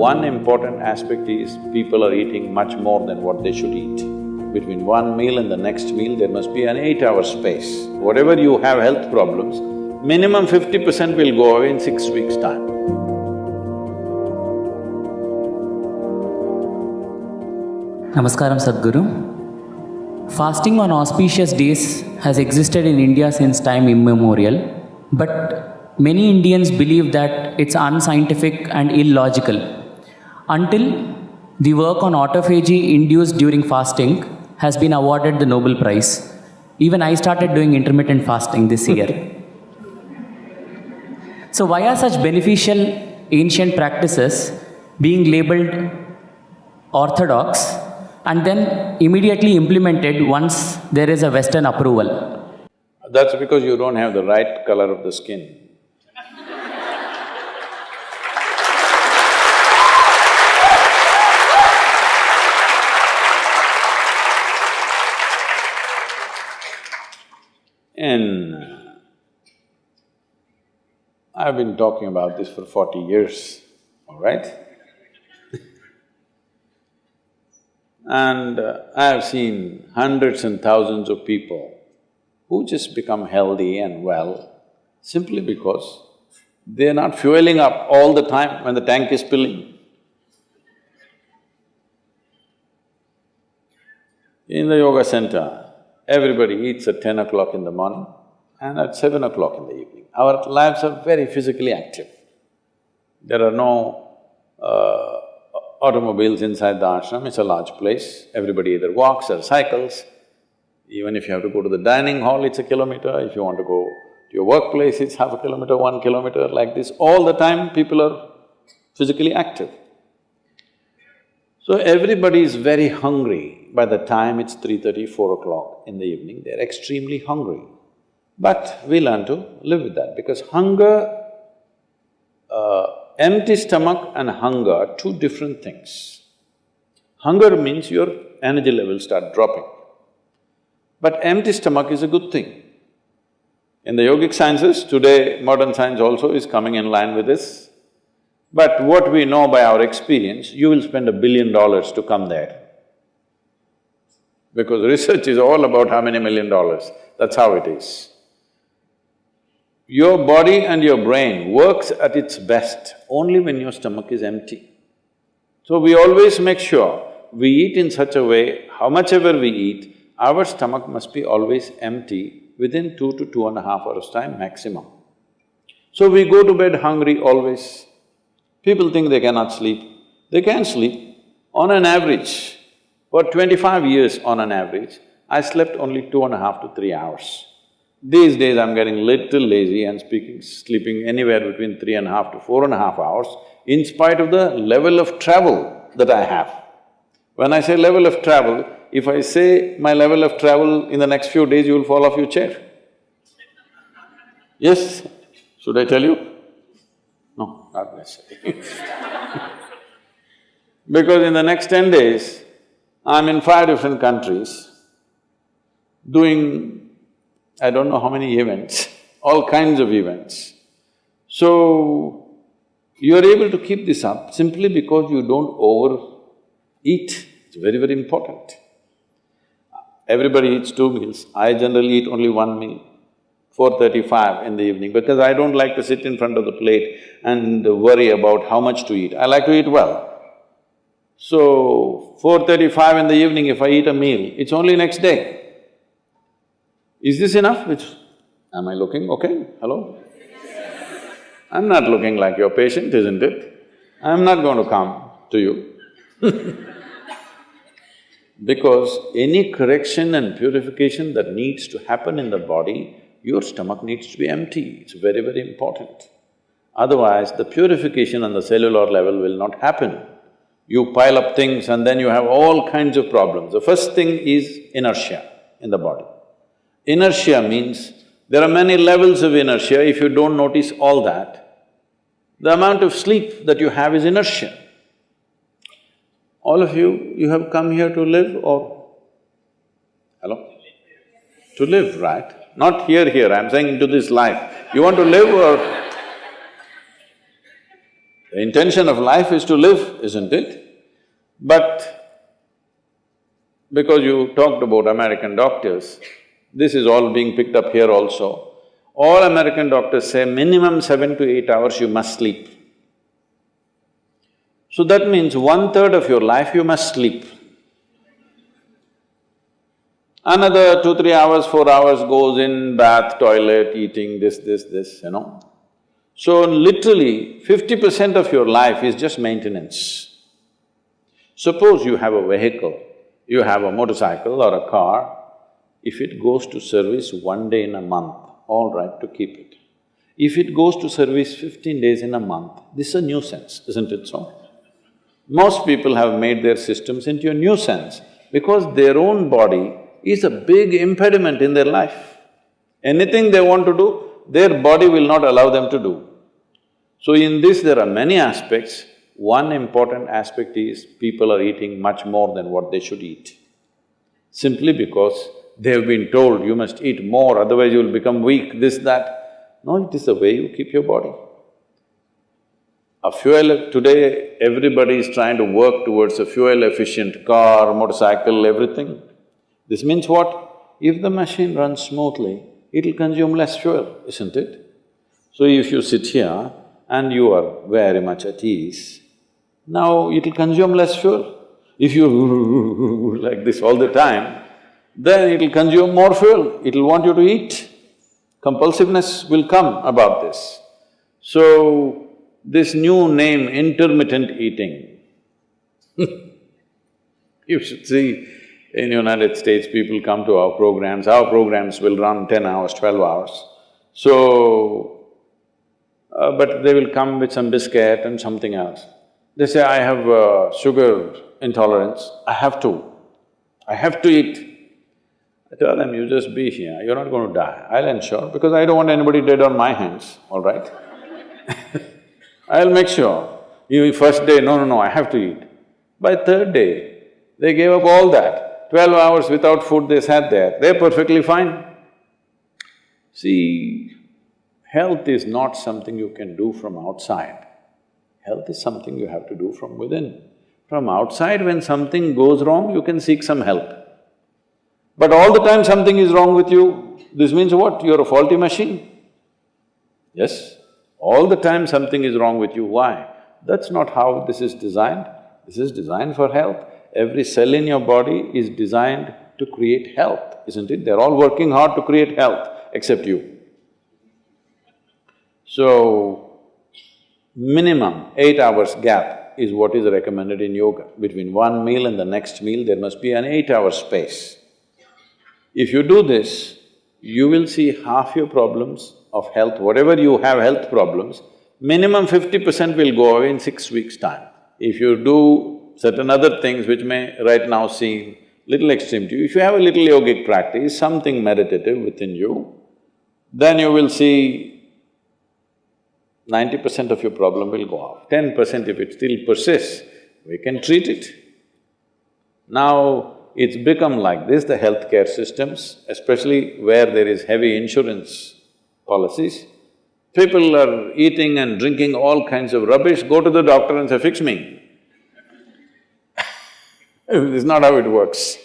One important aspect is people are eating much more than what they should eat. Between one meal and the next meal, there must be an 8-hour space. Whatever you have health problems, minimum 50% will go away in 6 weeks' time. Namaskaram, Sadhguru. Fasting on auspicious days has existed in India since time immemorial, but many Indians believe that it's unscientific and illogical. Until the work on autophagy induced during fasting has been awarded the Nobel Prize. Even I started doing intermittent fasting this year. So why are such beneficial ancient practices being labeled orthodox and then immediately implemented once there is a Western approval? That's because you don't have the right color of the skin. I've been talking about this for 40 years, all right? And I have seen hundreds and thousands of people who just become healthy and well simply because they're not fueling up all the time when the tank is filling. In the yoga center, everybody eats at 10 o'clock in the morning and at 7 o'clock in the evening. Our lives are very physically active. There are no automobiles inside the ashram, it's a large place. Everybody either walks or cycles. Even if you have to go to the dining hall, it's a kilometer. If you want to go to your workplace, it's half a kilometer, 1 kilometer, like this. All the time, people are physically active. So everybody is very hungry. By the time it's 3:30, 4 o'clock in the evening, they're extremely hungry. But we learn to live with that because hunger, empty stomach and hunger are two different things. Hunger means your energy levels start dropping. But empty stomach is a good thing. In the yogic sciences, today modern science also is coming in line with this. But what we know by our experience, you will spend $1 billion to come there. Because research is all about how many $1 million, that's how it is. Your body and your brain works at its best only when your stomach is empty. So we always make sure we eat in such a way, how much ever we eat, our stomach must be always empty within 2 to 2.5 hours' time maximum. So we go to bed hungry always. People think they cannot sleep. They can sleep. On an average, for 25 years on an average, I slept only 2.5 to 3 hours. These days I'm getting little lazy and sleeping anywhere between 3.5 to 4.5 hours in spite of the level of travel that I have. When I say level of travel, if I say my level of travel in the next few days, you will fall off your chair. Yes? Should I tell you? No, not necessarily. Because in the next 10 days, I'm in 5 different countries doing I don't know how many events, all kinds of events. So, you're able to keep this up simply because you don't overeat. It's very, very important. Everybody eats 2 meals. I generally eat only 1 meal, 4:35 in the evening, because I don't like to sit in front of the plate and worry about how much to eat. I like to eat well. So, 4:35 in the evening, if I eat a meal, it's only next day. Is this enough? Am I looking okay? Hello? I'm not looking like your patient, isn't it? I'm not going to come to you because any correction and purification that needs to happen in the body, your stomach needs to be empty. It's very, very important. Otherwise, the purification on the cellular level will not happen. You pile up things and then you have all kinds of problems. The first thing is inertia in the body. Inertia means there are many levels of inertia. If you don't notice all that, the amount of sleep that you have is inertia. All of you have come here to live or… Hello? To live, right? Not here, I'm saying into this life. You want to live or… The intention of life is to live, isn't it? But because you talked about American doctors, this is all being picked up here also. All American doctors say minimum 7 to 8 hours you must sleep. So that means 1/3 of your life you must sleep. Another 2, 3 hours, 4 hours goes in bath, toilet, eating, this, So literally, 50% of your life is just maintenance. Suppose you have a vehicle, you have a motorcycle or a car, if it goes to service 1 day in a month, all right to keep it. If it goes to service 15 days in a month, this is a nuisance, isn't it so? Most people have made their systems into a nuisance because their own body is a big impediment in their life. Anything they want to do, their body will not allow them to do. So in this there are many aspects. One important aspect is people are eating much more than what they should eat. Simply because they have been told, you must eat more, otherwise you will become weak, this, that. No, it is the way you keep your body. Today everybody is trying to work towards a fuel-efficient car, motorcycle, everything. This means what? If the machine runs smoothly, it'll consume less fuel, isn't it? So if you sit here and you are very much at ease, now it'll consume less fuel. If you like this all the time, then it'll consume more fuel, it'll want you to eat. Compulsiveness will come about this. So, this new name, intermittent eating you should see, in United States, people come to our programs will run 10 hours, 12 hours. So, but they will come with some biscuit and something else. They say, I have sugar intolerance, I have to eat. I tell them, you just be here, you're not going to die, I'll ensure, because I don't want anybody dead on my hands, all right? I'll make sure. You first day, no, I have to eat. By third day, they gave up all that. 12 hours without food they sat there, they're perfectly fine. See, health is not something you can do from outside. Health is something you have to do from within. From outside, when something goes wrong, you can seek some help. But all the time something is wrong with you, this means what? You're a faulty machine. Yes? All the time something is wrong with you, why? That's not how this is designed. This is designed for health. Every cell in your body is designed to create health, isn't it? They're all working hard to create health, except you. So, minimum 8 hours gap is what is recommended in yoga. Between one meal and the next meal, there must be an 8-hour space. If you do this, you will see half your problems of health, whatever you have health problems, minimum 50% will go away in 6 weeks' time. If you do certain other things which may right now seem little extreme to you, if you have a little yogic practice, something meditative within you, then you will see 90% of your problem will go off. 10% if it still persists, we can treat it. Now, it's become like this, the healthcare systems, especially where there is heavy insurance policies. People are eating and drinking all kinds of rubbish, go to the doctor and say, fix me. This is not how it works